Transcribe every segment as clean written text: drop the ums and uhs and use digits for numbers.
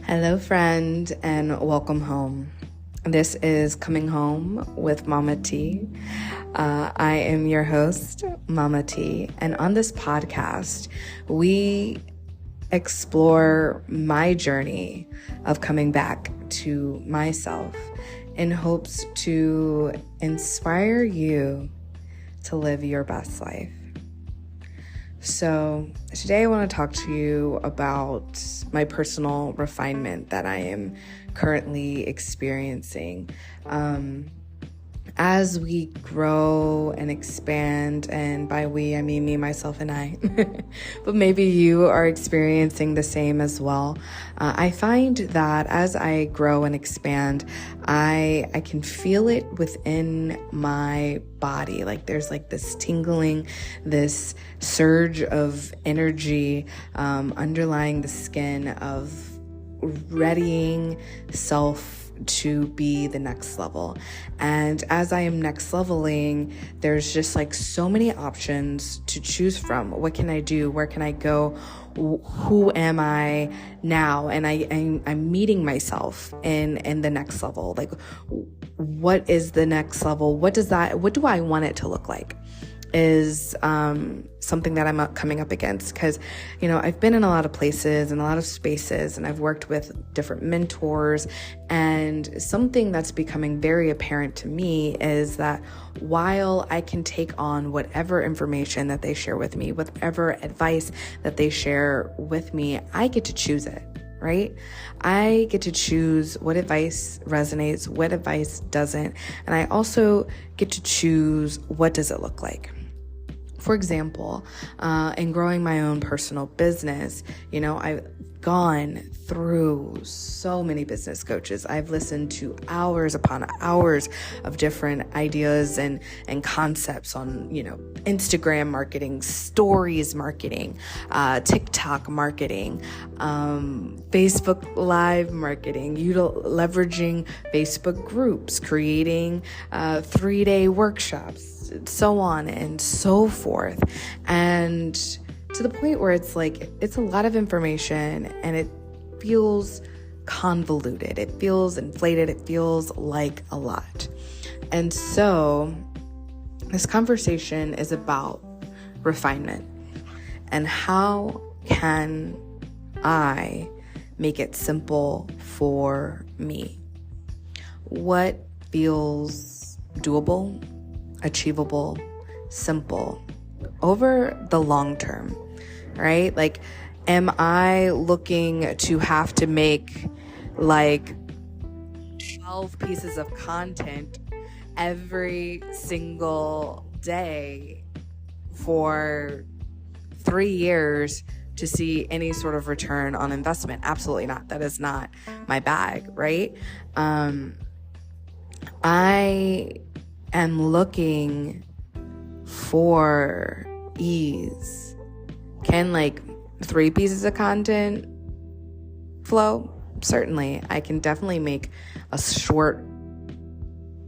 Hello, friend, and welcome home. This is Coming Home with Mama T. I am your host, Mama T, and on this podcast, we explore my journey of coming back to myself in hopes to inspire you to live your best life. So today I want to talk to you about my personal refinement that I am currently experiencing. As we grow and expand, and by we, I mean me, myself, and I, but maybe you are experiencing the same as well. I find that as I grow and expand, I can feel it within my body. Like there's like this tingling, this surge of energy underlying the skin of readying self to be the next level. And as I am next leveling, there's just like so many options to choose from. What can I do? Where can I go? Who am I now? And I'm meeting myself in the next level. Like, what is the next level? What do I want it to look like? Is something that I'm coming up against, because I've been in a lot of places and a lot of spaces, and I've worked with different mentors, and something that's becoming very apparent to me is that while I can take on whatever information that they share with me, whatever advice that they share with me, I get to choose it. Right? I get to choose what advice resonates, what advice doesn't. And I also get to choose what does it look like. For example, in growing my own personal business, I've gone through so many business coaches. I've listened to hours upon hours of different ideas and concepts on, Instagram marketing, stories marketing, TikTok marketing, Facebook Live marketing, leveraging Facebook groups, creating 3-day workshops, so on and so forth. And to the point where it's like, it's a lot of information and it feels convoluted. It feels inflated. It feels like a lot. And so this conversation is about refinement and how can I make it simple for me? What feels doable, achievable, simple over the long term, right? Like, am I looking to have to make like 12 pieces of content every single day for 3 years to see any sort of return on investment? Absolutely not. That is not my bag, right? I am looking for ease. Can like 3 pieces of content flow? Certainly. I can definitely make a short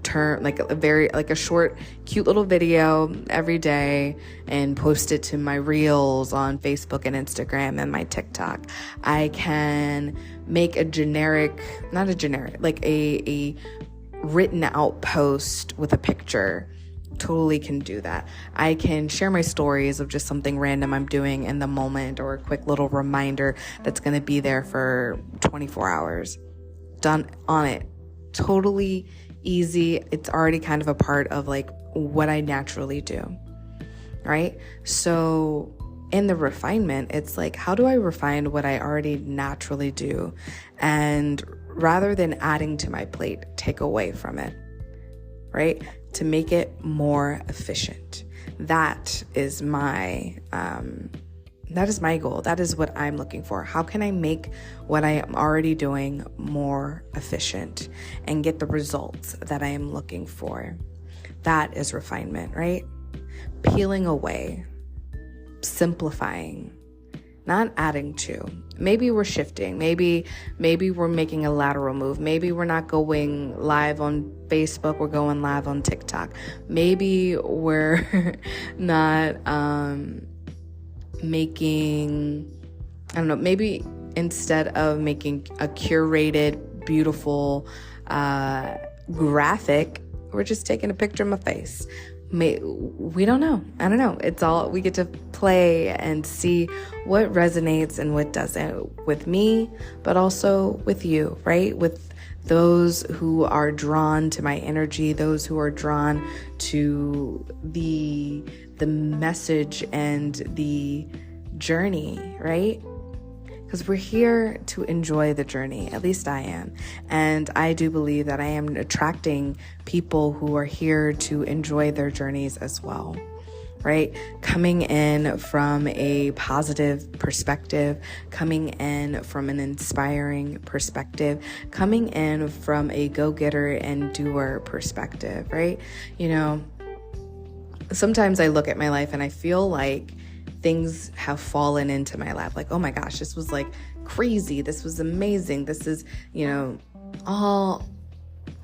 term, like a short, cute little video every day and post it to my reels on Facebook and Instagram and my TikTok. I can make a written out post with a picture. Totally can do that. I can share my stories of just something random I'm doing in the moment, or a quick little reminder that's going to be there for 24 hours. Done on it. Totally easy. It's already kind of a part of like what I naturally do. Right? So in the refinement, it's like, how do I refine what I already naturally do? And rather than adding to my plate, take away from it. Right? To make it more efficient. That is my goal. That is what I'm looking for. How can I make what I am already doing more efficient and get the results that I am looking for? That is refinement, right? Peeling away, simplifying, not adding to. Maybe we're shifting. Maybe we're making a lateral move. Maybe we're not going live on Facebook. We're going live on TikTok. Maybe we're not making, I don't know, maybe instead of making a curated, beautiful graphic, we're just taking a picture of my face. We don't know. I don't know. It's all, we get to play and see what resonates and what doesn't with me, but also with you, right? With those who are drawn to my energy, those who are drawn to the message and the journey, right? Because we're here to enjoy the journey. At least I am. And I do believe that I am attracting people who are here to enjoy their journeys as well, right? Coming in from a positive perspective, coming in from an inspiring perspective, coming in from a go-getter and doer perspective, right? You know, sometimes I look at my life and I feel like things have fallen into my lap. Like, oh my gosh, this was like crazy. This was amazing. This is, you know, all,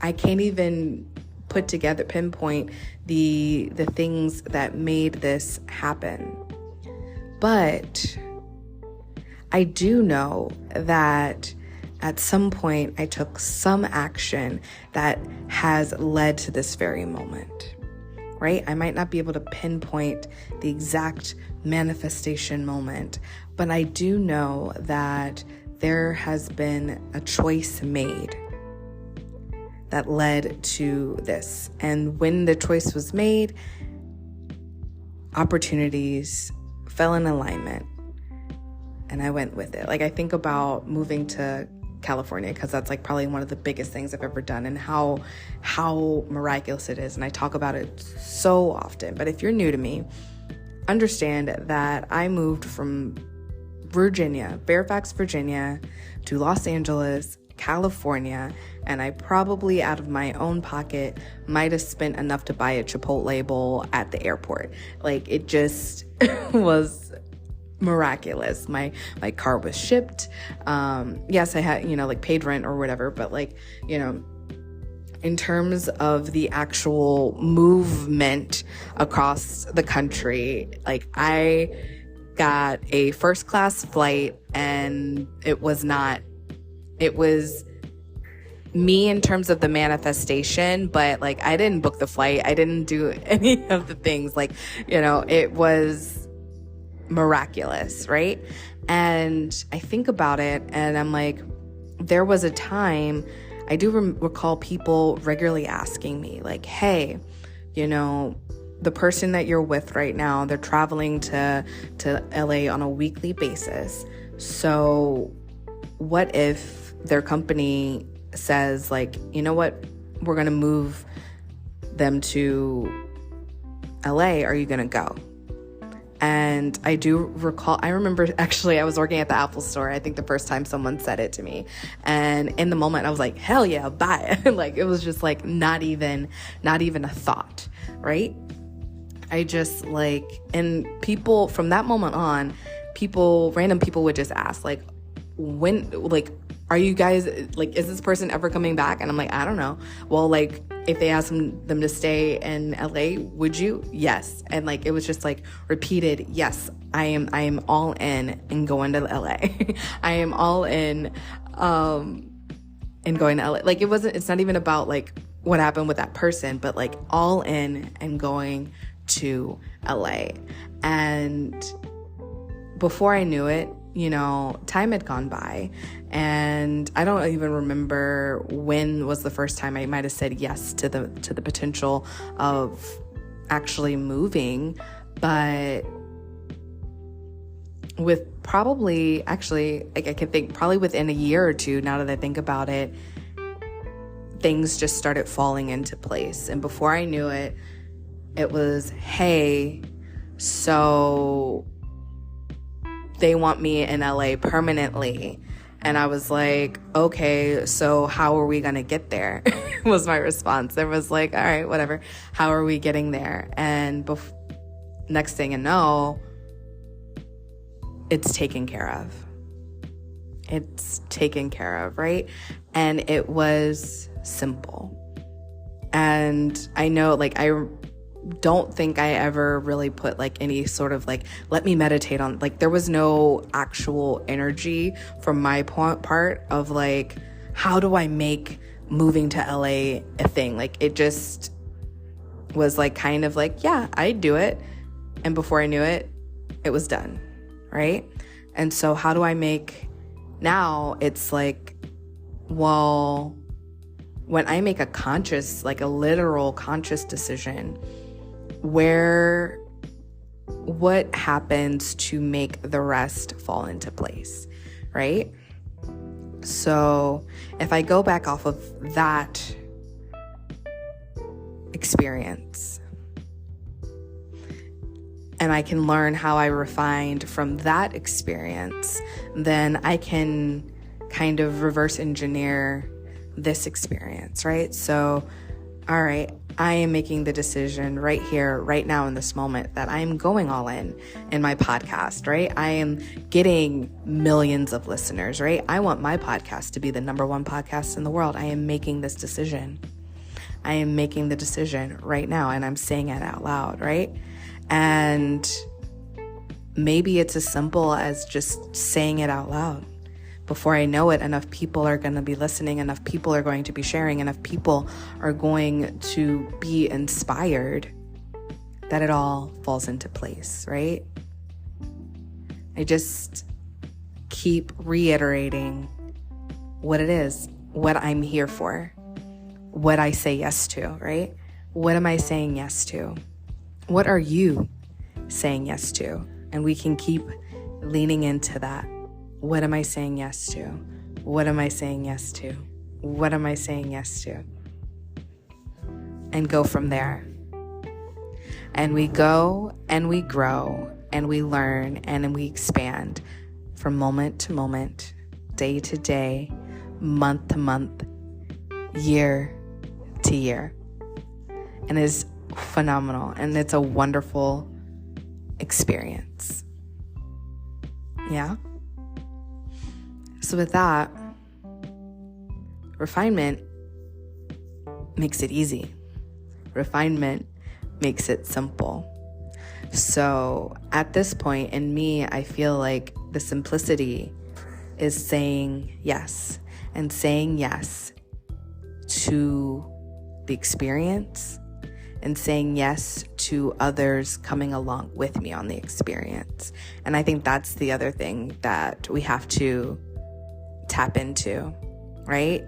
I can't even pinpoint the things that made this happen. But I do know that at some point I took some action that has led to this very moment, right? I might not be able to pinpoint the exact manifestation moment, but I do know that there has been a choice made that led to this. And when the choice was made, opportunities fell in alignment and I went with it. Like, I think about moving to California because that's like probably one of the biggest things I've ever done, and how miraculous it is. And I talk about it so often. But if you're new to me, understand that I moved from Virginia, Fairfax, Virginia, to Los Angeles, California, and I probably out of my own pocket might have spent enough to buy a Chipotle bowl at the airport. Like, it just was miraculous. My car was shipped. Yes, I had, you know, like paid rent or whatever, but like, you know, in terms of the actual movement across the country, like I got a first class flight, and it was me in terms of the manifestation, but like I didn't book the flight. I didn't do any of the things, like, you know, it was miraculous, right? And I think about it and I'm like, there was a time I do recall people regularly asking me like, hey, you know, the person that you're with right now, they're traveling to LA on a weekly basis. So what if their company says like, you know what, we're going to move them to LA. Are you going to go? And I do recall, I remember actually I was working at the Apple store. I think the first time someone said it to me, and in the moment I was like, hell yeah, bye. Like, it was just like, not even a thought, right? I just like, and people from that moment on, random people would just ask like, when, like, are you guys, like, is this person ever coming back? And I'm like, I don't know. Well, like, if they asked them to stay in LA, would you? Yes. And like, it was just like repeated, yes, I am all in and going to LA. I am all in and going to LA. Like, it's not even about like what happened with that person, but like all in and going to LA. And before I knew it, you know, time had gone by, and I don't even remember when was the first time I might have said yes to the potential of actually moving, but with probably, actually, like I can think probably within a year or two, now that I think about it, things just started falling into place. And before I knew it, it was, hey, so they want me in LA permanently. And I was like, okay, so how are we going to get there? Was my response. There was like, all right, whatever. How are we getting there? And next thing you know, it's taken care of. It's taken care of, right? And it was simple. And I know, like, don't think I ever really put like any sort of like, let me meditate on, like there was no actual energy from my part of like, how do I make moving to LA a thing? Like it just was like kind of like, yeah, I'd do it. And before I knew it, it was done, right? And so how do I make, now it's like, well, when I make a conscious, like a literal conscious decision, what happens to make the rest fall into place, right? So if I go back off of that experience and I can learn how I refined from that experience, then I can kind of reverse engineer this experience, right? So, all right, I am making the decision right here, right now in this moment that I am going all in my podcast, right? I am getting millions of listeners, right? I want my podcast to be the number one podcast in the world. I am making this decision. I am making the decision right now, and I'm saying it out loud, right? And maybe it's as simple as just saying it out loud. Before I know it, enough people are going to be listening, enough people are going to be sharing, enough people are going to be inspired that it all falls into place, right? I just keep reiterating what it is, what I'm here for, what I say yes to, right? What am I saying yes to? What are you saying yes to? And we can keep leaning into that. What am I saying yes to? What am I saying yes to? What am I saying yes to? And go from there. And we go and we grow and we learn and we expand from moment to moment, day to day, month to month, year to year. And it's phenomenal and it's a wonderful experience. Yeah? So with that, refinement makes it easy. Refinement makes it simple. So at this point in me, I feel like the simplicity is saying yes, and saying yes to the experience and saying yes to others coming along with me on the experience. And I think that's the other thing that we have to tap into, right?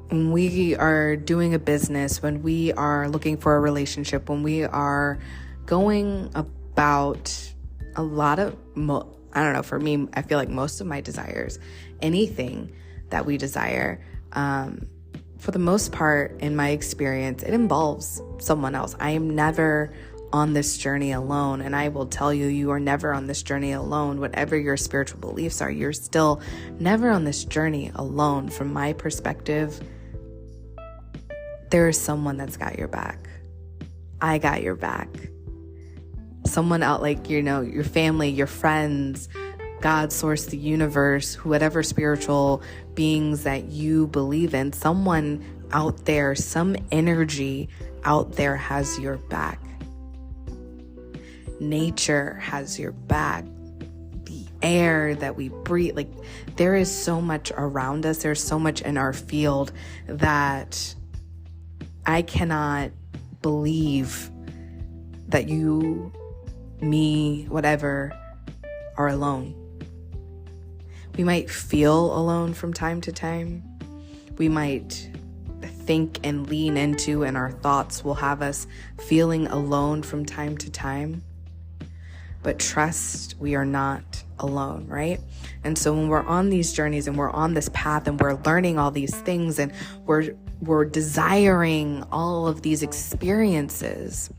When we are doing a business, when we are looking for a relationship, when we are going about a lot of, I don't know, for me, I feel like most of my desires, anything that we desire, for the most part, in my experience, it involves someone else. I am never on this journey alone. And I will tell you, you are never on this journey alone. Whatever your spiritual beliefs are, you're still never on this journey alone. From my perspective, there is someone that's got your back. I got your back. Someone out, like, you know, your family, your friends, God, source, the universe, whatever spiritual beings that you believe in, someone out there, some energy out there has your back. Nature has your back. The air that we breathe, like, there is so much around us. There's so much in our field that I cannot believe that you, me, whatever, are alone. We might feel alone from time to time. We might think and lean into, and our thoughts will have us feeling alone from time to time. But trust, we are not alone, right? And so when we're on these journeys and we're on this path and we're learning all these things and we're desiring all of these experiences,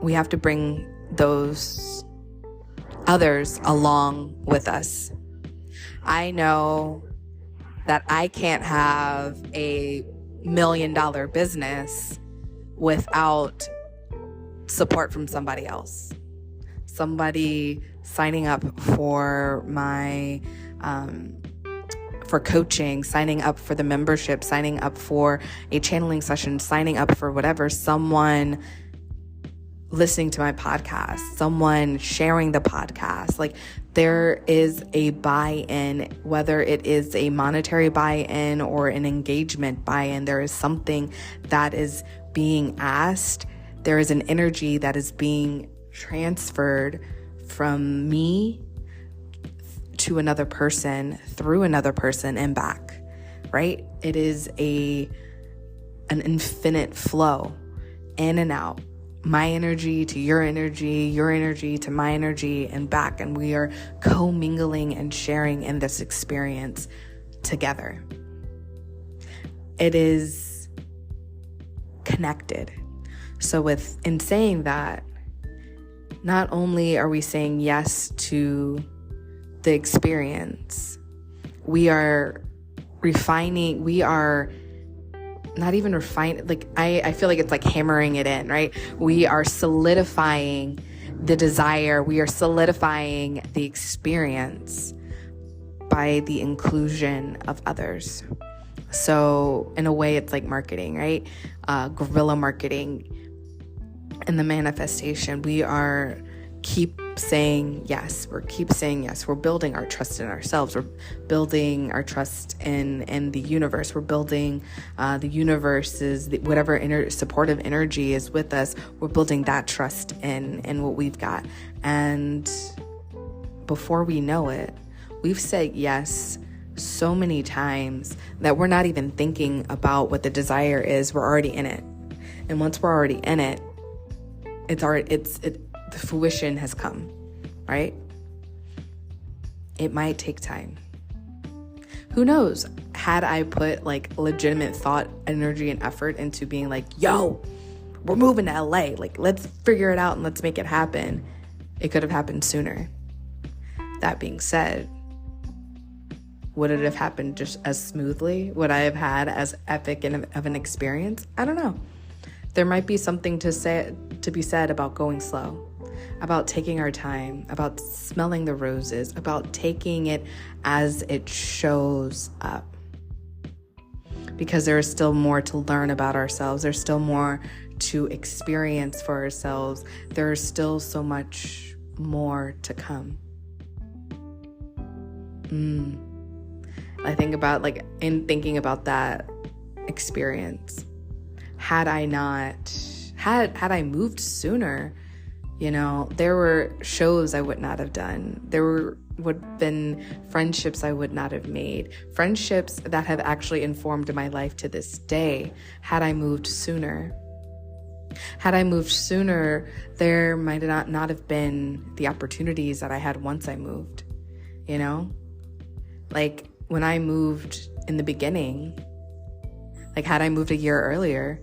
we have to bring those others along with us. I know that I can't have a $1 million business without support from somebody else. Somebody signing up for my for coaching, signing up for the membership, signing up for a channeling session, signing up for whatever, someone listening to my podcast, someone sharing the podcast. Like, there is a buy-in, whether it is a monetary buy-in or an engagement buy-in. There is something that is being asked. There is an energy that is being transferred from me to another person, through another person, and back, right? It is an infinite flow, in and out. My energy to your energy to my energy, and back. And we are co-mingling and sharing in this experience together. It is connected. So in saying that, not only are we saying yes to the experience, we are refining, we are not even refining, like I feel like it's like hammering it in, right? We are solidifying the desire, we are solidifying the experience by the inclusion of others. So in a way, it's like marketing, right? Guerrilla marketing. In the manifestation, we are keep saying yes. We're building our trust in ourselves. We're building our trust in the universe. We're building the universe's, whatever supportive energy is with us. We're building that trust in what we've got. And before we know it, we've said yes so many times that we're not even thinking about what the desire is. We're already in it. And once we're already in it, the fruition has come, right? It might take time. Who knows? Had I put like legitimate thought, energy, and effort into being like, yo, we're moving to LA. Like, let's figure it out and let's make it happen. It could have happened sooner. That being said, would it have happened just as smoothly? Would I have had as epic of an experience? I don't know. There might be something to be said about going slow, about taking our time, about smelling the roses, about taking it as it shows up. Because there is still more to learn about ourselves. There's still more to experience for ourselves. There is still so much more to come. I think about, like, in thinking about that experience, had I moved sooner, there were shows I would not have done. There would have been friendships I would not have made. Friendships that have actually informed my life to this day, had I moved sooner. Had I moved sooner, there might not have been the opportunities that I had once I moved, Like, when I moved in the beginning, like, had I moved a year earlier,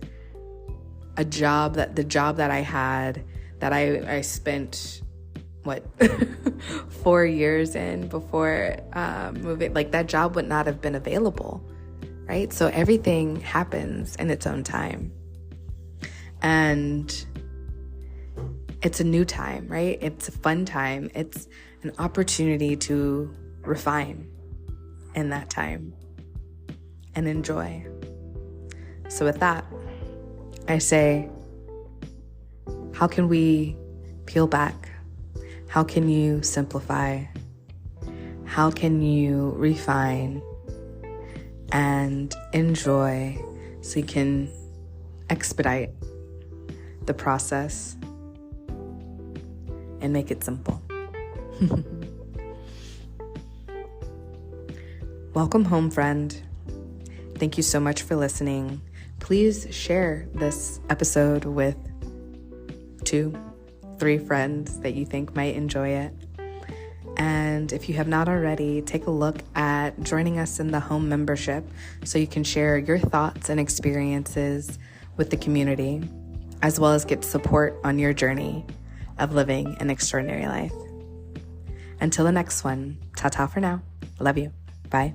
the job that I had, that I spent 4 years in before moving, like, that job would not have been available, right? So everything happens in its own time, and it's a new time, right? It's a fun time. It's an opportunity to refine in that time and enjoy. So with that, I say, how can we peel back? How can you simplify? How can you refine and enjoy so you can expedite the process and make it simple? Welcome home, friend. Thank you so much for listening. Please share this episode with 2-3 friends that you think might enjoy it. And if you have not already, take a look at joining us in the home membership so you can share your thoughts and experiences with the community, as well as get support on your journey of living an extraordinary life. Until the next one, ta-ta for now. Love you. Bye.